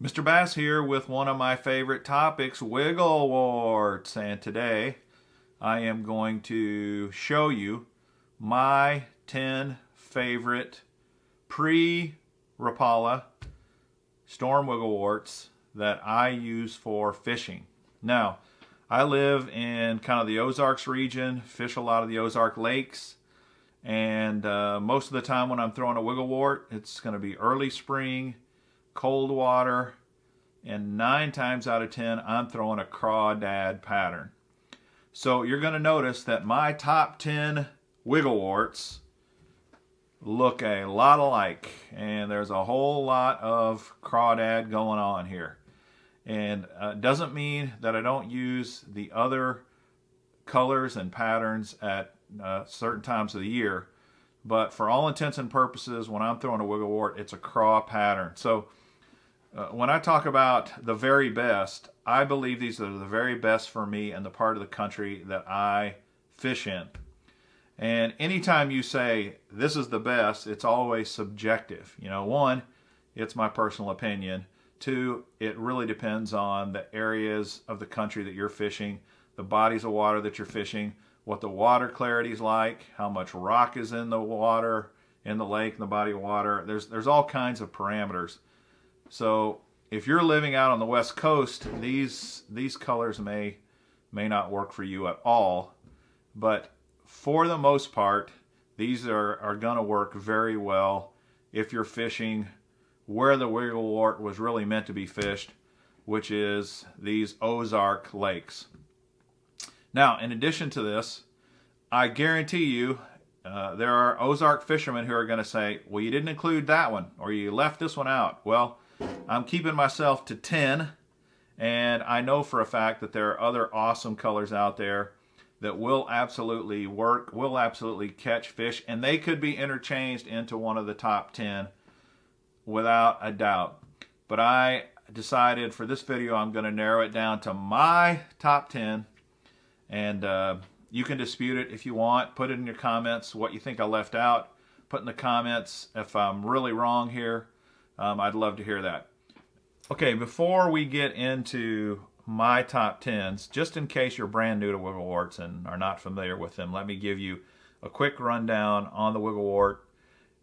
Mr. Bass here with one of my favorite topics, wiggle warts. And today I am going to show you my 10 favorite pre-Rapala storm wiggle warts that I use for fishing. Now, I live in kind of the Ozarks region, fish a lot of the Ozark Lakes, and most of the time when I'm throwing a wiggle wart, it's going to be early spring, cold water, and 9 times out of 10 I'm throwing a crawdad pattern. So you're going to notice that my top 10 wiggle warts look a lot alike, and there's a whole lot of crawdad going on here. And doesn't mean that I don't use the other colors and patterns at certain times of the year, but for all intents and purposes, when I'm throwing a wiggle wart, it's a craw pattern. So when I talk about the very best, I believe these are the very best for me in the part of the country that I fish in. And anytime you say this is the best, it's always subjective. You know, one, it's my personal opinion. Two, it really depends on the areas of the country that you're fishing, the bodies of water that you're fishing, what the water clarity is like, how much rock is in the water, in the lake, in the body of water. There's all kinds of parameters. So if you're living out on the West Coast, these colors may not work for you at all. But for the most part, these are going to work very well if you're fishing where the wiggle wart was really meant to be fished, which is these Ozark Lakes. Now, in addition to this, I guarantee you there are Ozark fishermen who are going to say, well, you didn't include that one, or you left this one out. Well, I'm keeping myself to 10, and I know for a fact that there are other awesome colors out there that will absolutely work, will absolutely catch fish, and they could be interchanged into one of the top 10 without a doubt. But I decided for this video I'm going to narrow it down to my top 10, and you can dispute it if you want. Put it in your comments what you think I left out. Put in the comments if I'm really wrong here. I'd love to hear that. Okay, before we get into my top 10s, just in case you're brand new to wiggle warts and are not familiar with them, let me give you a quick rundown on the wiggle wart.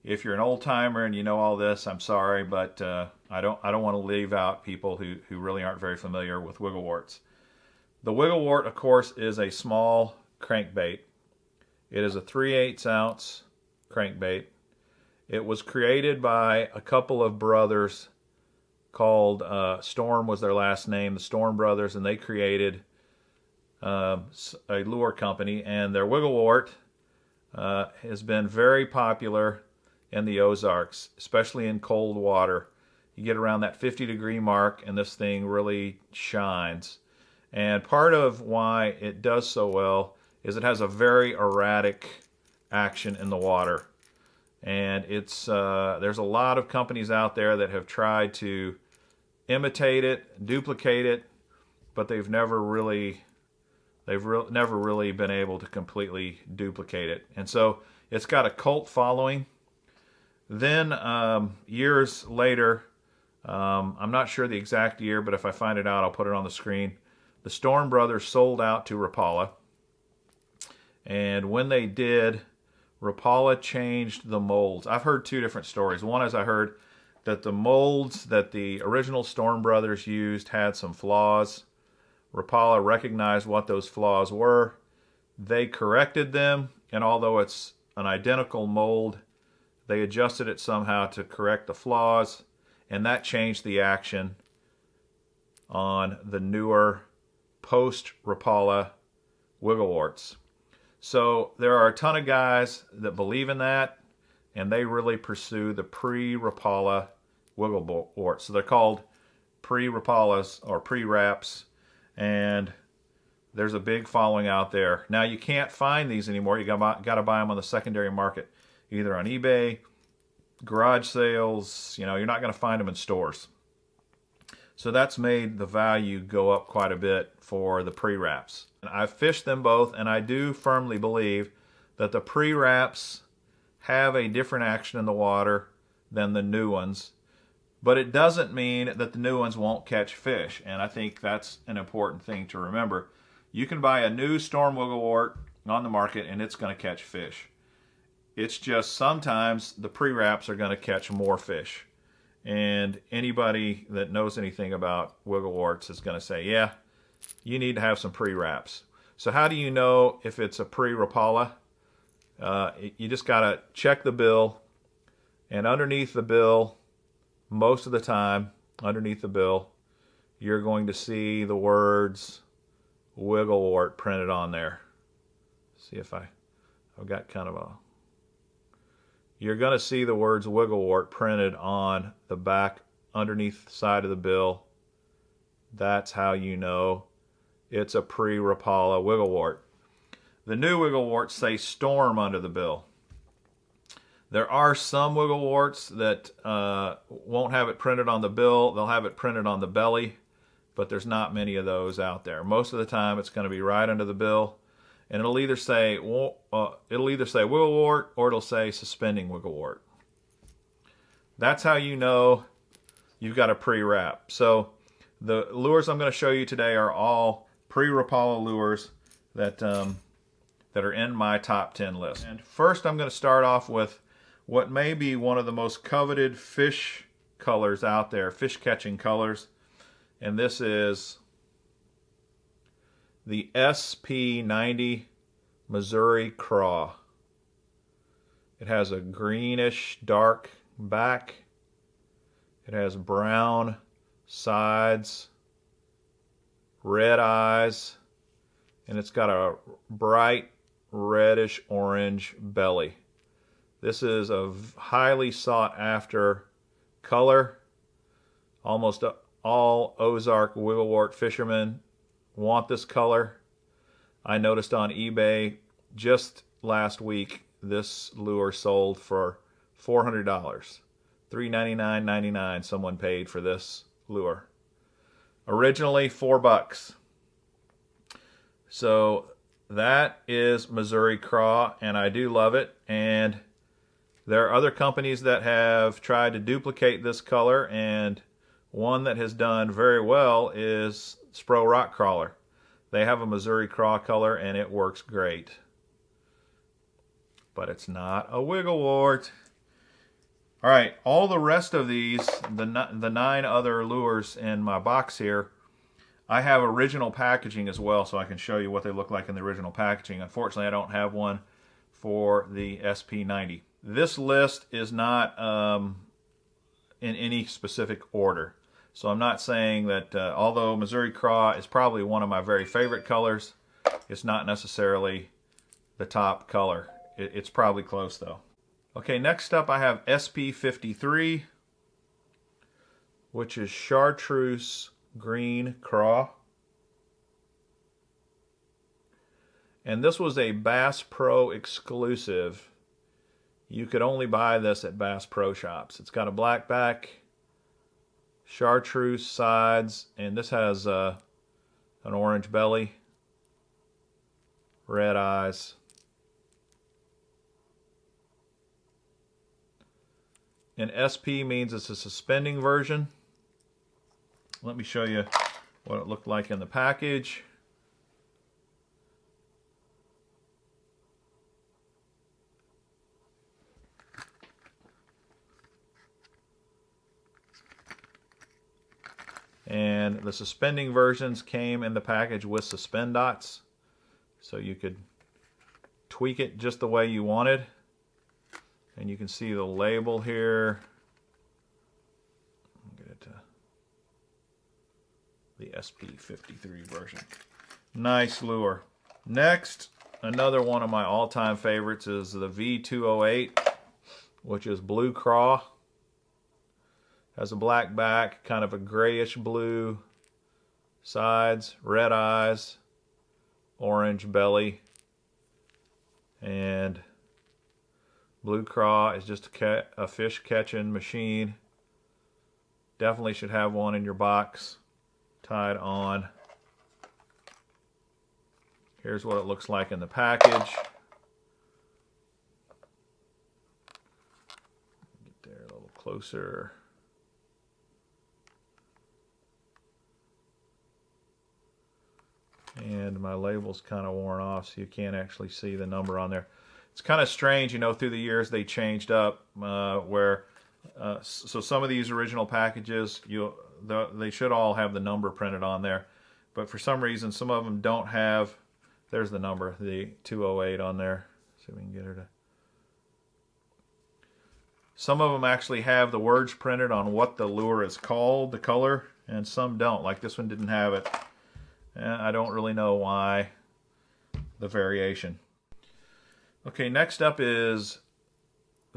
If you're an old timer and you know all this, I'm sorry, but I don't want to leave out people who really aren't very familiar with wiggle warts. The wiggle wart, of course, is a small crankbait. It is a 3/8 ounce crankbait. It was created by a couple of brothers called Storm was their last name, the Storm Brothers, and they created a lure company, and their wiggle wart has been very popular in the Ozarks, especially in cold water. You get around that 50-degree mark and this thing really shines. And part of why it does so well is it has a very erratic action in the water. And it's there's a lot of companies out there that have tried to imitate it, duplicate it, but they've never really been able to completely duplicate it. And so it's got a cult following. Then years later, I'm not sure the exact year, but if I find it out, I'll put it on the screen. The Storm Brothers sold out to Rapala, and when they did, Rapala changed the molds. I've heard two different stories. One is I heard that the molds that the original Storm Brothers used had some flaws. Rapala recognized what those flaws were. They corrected them, and although it's an identical mold, they adjusted it somehow to correct the flaws, and that changed the action on the newer post-Rapala wiggle warts. So there are a ton of guys that believe in that, and they really pursue the pre-Rapala wiggle warts. So they're called pre-Rapalas or pre-Raps, and there's a big following out there. Now you can't find these anymore. You got to buy them on the secondary market, either on eBay, garage sales. You know, you're not going to find them in stores. So that's made the value go up quite a bit for the pre-Raps. I've fished them both, and I do firmly believe that the pre-Raps have a different action in the water than the new ones. but it doesn't mean that the new ones won't catch fish. And I think that's an important thing to remember. You can buy a new storm wiggle wart on the market and it's going to catch fish. It's just sometimes the pre-wraps are going to catch more fish. And anybody that knows anything about wiggle warts is going to say, yeah, you need to have some pre-wraps. So how do you know if it's a Pre-Rapala? You just got to check the bill. And underneath the bill, most of the time, underneath the bill, you're going to see the words wiggle wart printed on there. See if I've got kind of a... You're going to see the words wiggle wart printed on the back underneath the side of the bill. That's how you know it's a Pre-Rapala wiggle wart. The new wiggle warts say storm under the bill. There are some wiggle warts that won't have it printed on the bill. They'll have it printed on the belly, but there's not many of those out there. Most of the time it's going to be right under the bill, and it'll either say wiggle wart or it'll say suspending wiggle wart. That's how you know you've got a pre-wrap. So the lures I'm going to show you today are all Pre-Rapala lures that are in my top 10 list. And first I'm going to start off with what may be one of the most coveted fish colors out there, fish catching colors. And this is the SP90 Missouri Craw. It has a greenish dark back. It has brown sides, red eyes, and it's got a bright reddish orange belly. This is a highly sought after color. Almost all Ozark wiggle wart fishermen want this color. I noticed on eBay just last week this lure sold for $400. $399.99 someone paid for this lure. Originally $4. So that is Missouri Craw, and I do love it. And there are other companies that have tried to duplicate this color, and one that has done very well is Spro Rock Crawler. They have a Missouri Craw color, and it works great. But it's not a wiggle wart. All right, all the rest of these, the 9 other lures in my box here, I have original packaging as well, so I can show you what they look like in the original packaging. Unfortunately, I don't have one for the SP90. This list is not in any specific order. So I'm not saying that, although Missouri Craw is probably one of my very favorite colors, it's not necessarily the top color. It's probably close though. Okay, next up I have SP53, which is Chartreuse Green Craw. And this was a Bass Pro exclusive. You could only buy this at Bass Pro Shops. It's got a black back, chartreuse sides, and this has an orange belly, red eyes. And SP means it's a suspending version. Let me show you what it looked like in the package. And the suspending versions came in the package with suspend dots, so you could tweak it just the way you wanted. And you can see the label here. I'll get it to the SP53 version. Nice lure. Next, another one of my all-time favorites is the V208, which is Blue Craw. Has a black back, kind of a grayish blue sides, red eyes, orange belly, and Blue Craw is just a fish catching machine. Definitely should have one in your box tied on. Here's what it looks like in the package. Get there a little closer. and my label's kind of worn off, so you can't actually see the number on there. It's kind of strange, you know, through the years they changed up so some of these original packages, they should all have the number printed on there, but for some reason some of them don't have. There's the number, the 208 on there. See if we can get her to. Some of them actually have the words printed on what the lure is called, the color, and some don't. Like this one didn't have it. And I don't really know why, the variation. Okay, next up is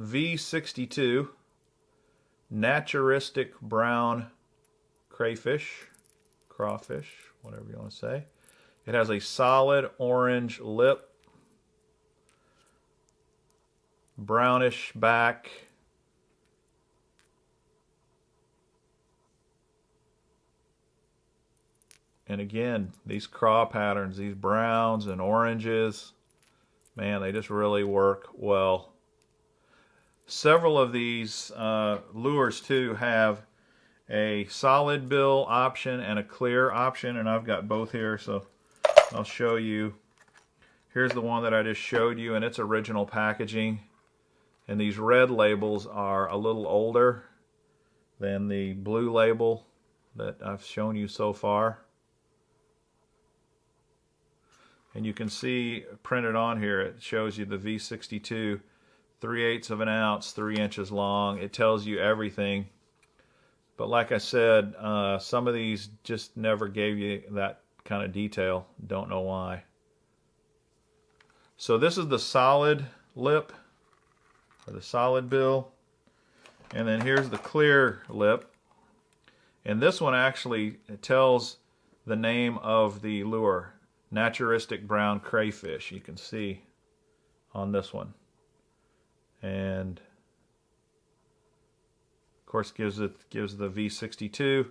V62 Naturistic Brown Crayfish, Crawfish, whatever you want to say. It has a solid orange lip, brownish back, and again, these craw patterns, these browns and oranges, man, they just really work well. Several of these lures too have a solid bill option and a clear option, and I've got both here, so I'll show you. Here's the one that I just showed you in its original packaging, and these red labels are a little older than the blue label that I've shown you so far. And you can see printed on here, it shows you the V62, 3/8 of an ounce, 3 inches long. It tells you everything. But like I said, some of these just never gave you that kind of detail. Don't know why. So this is the solid lip, or the solid bill. And then here's the clear lip. And this one actually tells the name of the lure. Naturistic Brown Crayfish, you can see on this one. And of course gives the V62,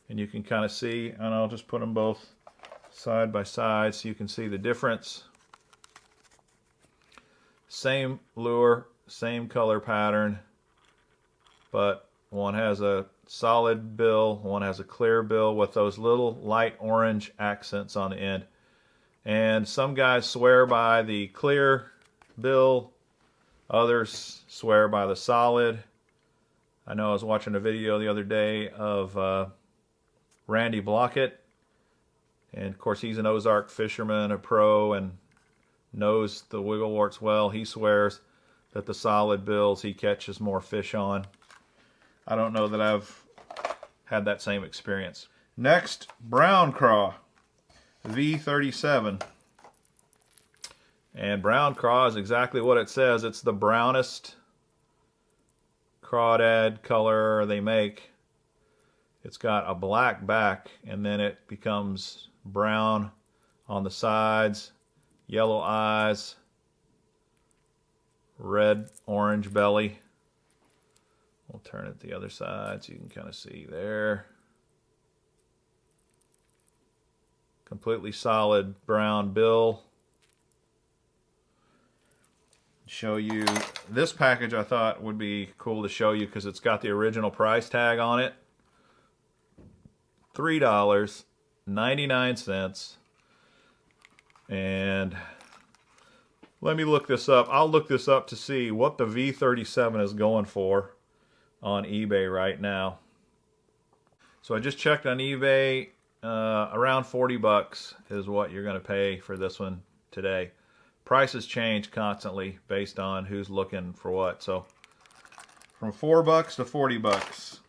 and you can kind of see, and I'll just put them both side by side so you can see the difference. Same lure, same color pattern, but one has a solid bill, one has a clear bill with those little light orange accents on the end. And some guys swear by the clear bill, others swear by the solid. I know I was watching a video the other day of Randy Blockett, and of course he's an Ozark fisherman, a pro, and knows the wiggle warts well. He swears that the solid bills he catches more fish on. I don't know that I've had that same experience. Next, brown craw, V37. And brown craw is exactly what it says. It's the brownest crawdad color they make. It's got a black back, and then it becomes brown on the sides, yellow eyes, red orange belly. We'll turn it the other side so you can kind of see there. Completely solid brown bill. Show you this package. I thought would be cool to show you because it's got the original price tag on it. $3.99. And let me look this up. I'll look this up to see what the V37 is going for on eBay right now. So I just checked on eBay. Around 40 bucks is what you're going to pay for this one today. Prices change constantly based on who's looking for what. So from 4 bucks to 40 bucks.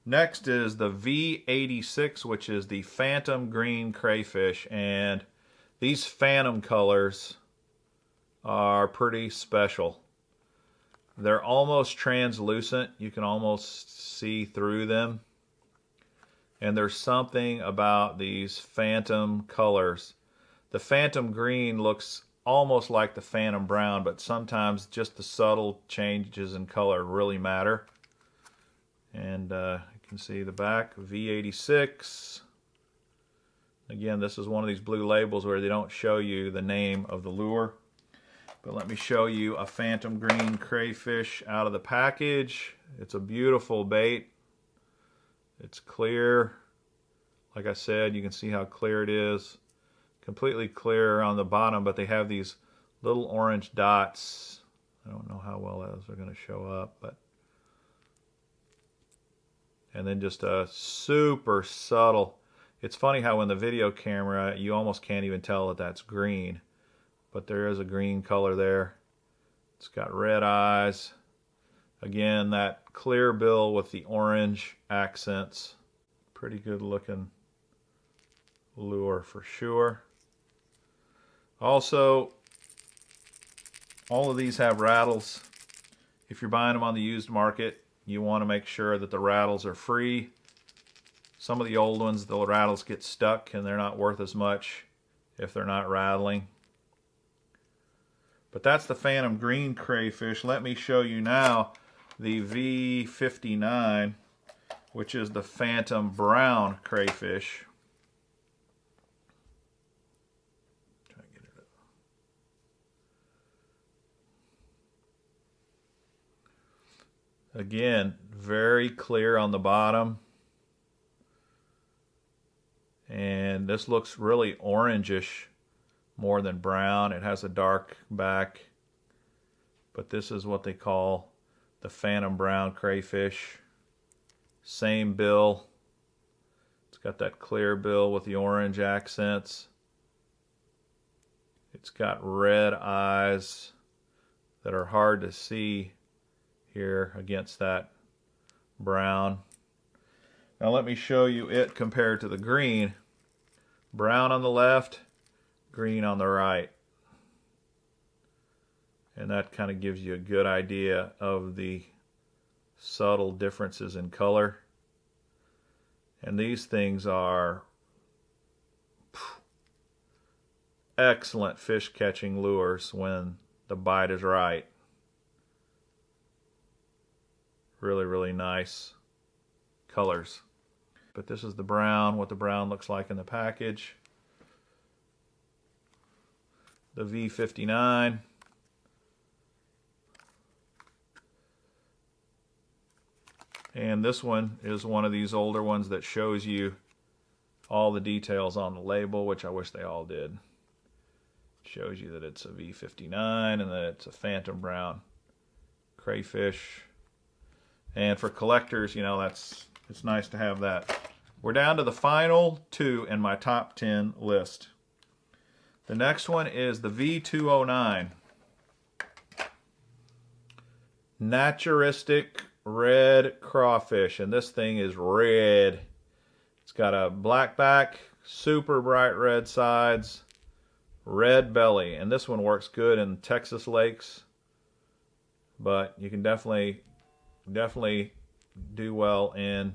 Next is the V86, which is the Phantom Green Crayfish, and these phantom colors are pretty special. They're almost translucent. You can almost see through them. And there's something about these phantom colors. The Phantom Green looks almost like the Phantom Brown, but sometimes just the subtle changes in color really matter. And you can see the back, V86. Again, this is one of these blue labels where they don't show you the name of the lure. But let me show you a Phantom Green Crayfish out of the package. It's a beautiful bait. It's clear. Like I said, you can see how clear it is. completely clear on the bottom, but they have these little orange dots. I don't know how well those are going to show up, but and then just a super subtle. It's funny how in the video camera you almost can't even tell that that's green, but there is a green color there. It's got red eyes. Again, that clear bill with the orange accents. Pretty good looking lure for sure. Also, all of these have rattles. If you're buying them on the used market, you want to make sure that the rattles are free. Some of the old ones, the rattles get stuck and they're not worth as much if they're not rattling. But that's the Phantom Green crayfish. Let me show you now the V59, which is the Phantom Brown crayfish. Try to get it up. Again, very clear on the bottom. And this looks really orangish more than brown. It has a dark back, but this is what they call the Phantom Brown crayfish. Same bill. It's got that clear bill with the orange accents. It's got red eyes that are hard to see here against that brown. Now let me show you it compared to the green. Brown on the left, green on the right. And that kind of gives you a good idea of the subtle differences in color. And these things are excellent fish catching lures when the bite is right. Really, really nice colors. But this is the brown, what the brown looks like in the package. The V59. And this one is one of these older ones that shows you all the details on the label, which I wish they all did. It shows you that it's a V59 and that it's a Phantom Brown crayfish. And for collectors, you know, it's nice to have that. We're down to the final two in my top 10 list. The next one is the V209. Naturistic red crawfish, and this thing is red. It's got a black back, super bright red sides, red belly, and this one works good in Texas lakes, but you can definitely do well in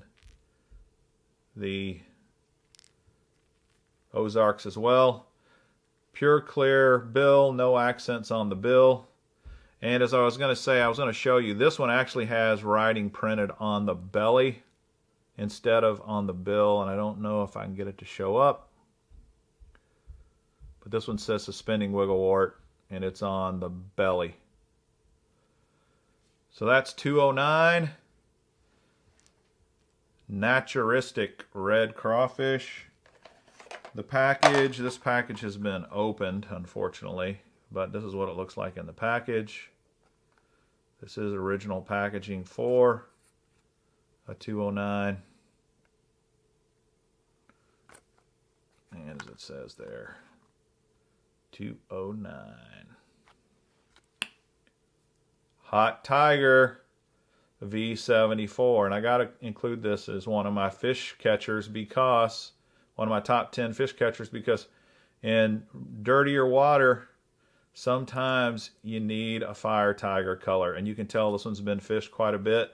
the Ozarks as well. Pure clear bill, no accents on the bill. And as I was going to say, I was going to show you, this one actually has writing printed on the belly instead of on the bill, and I don't know if I can get it to show up. But this one says Suspending Wiggle Wart, and it's on the belly. So that's 209. Naturistic red crawfish. The package, this package has been opened, unfortunately, but this is what it looks like in the package. This is original packaging for a 209. And as it says there, 209. Hot Tiger V74. And I got to include this as one of my fish catchers because, one of my top 10 fish catchers, because in dirtier water, sometimes you need a fire tiger color, and you can tell this one's been fished quite a bit.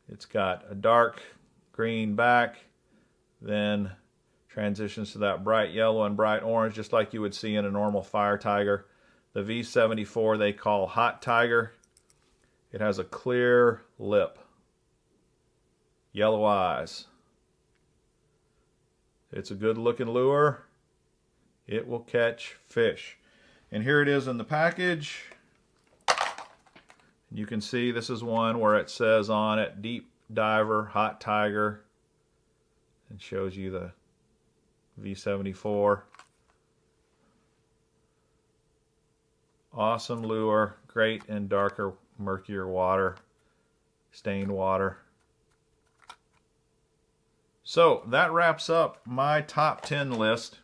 It's got a dark green back, then transitions to that bright yellow and bright orange, just like you would see in a normal fire tiger. The V74 they call Hot Tiger. It has a clear lip, yellow eyes. It's a good looking lure. It will catch fish. And here it is in the package. You can see this is one where it says on it, Deep Diver, Hot Tiger. And shows you the V74. Awesome lure, great in darker, murkier water, stained water. So that wraps up my top 10 list,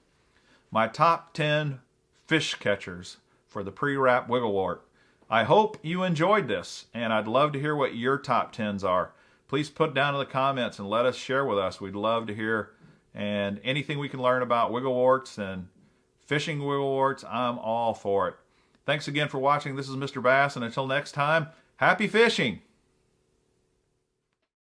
my top 10 fish catchers for the Pre-Rap Wiggle Wart. I hope you enjoyed this, and I'd love to hear what your top 10s are. Please put down in the comments and let us share with us. We'd love to hear, and anything we can learn about wiggle warts and fishing wiggle warts, I'm all for it. Thanks again for watching. This is Mr. Bass, and until next time, happy fishing!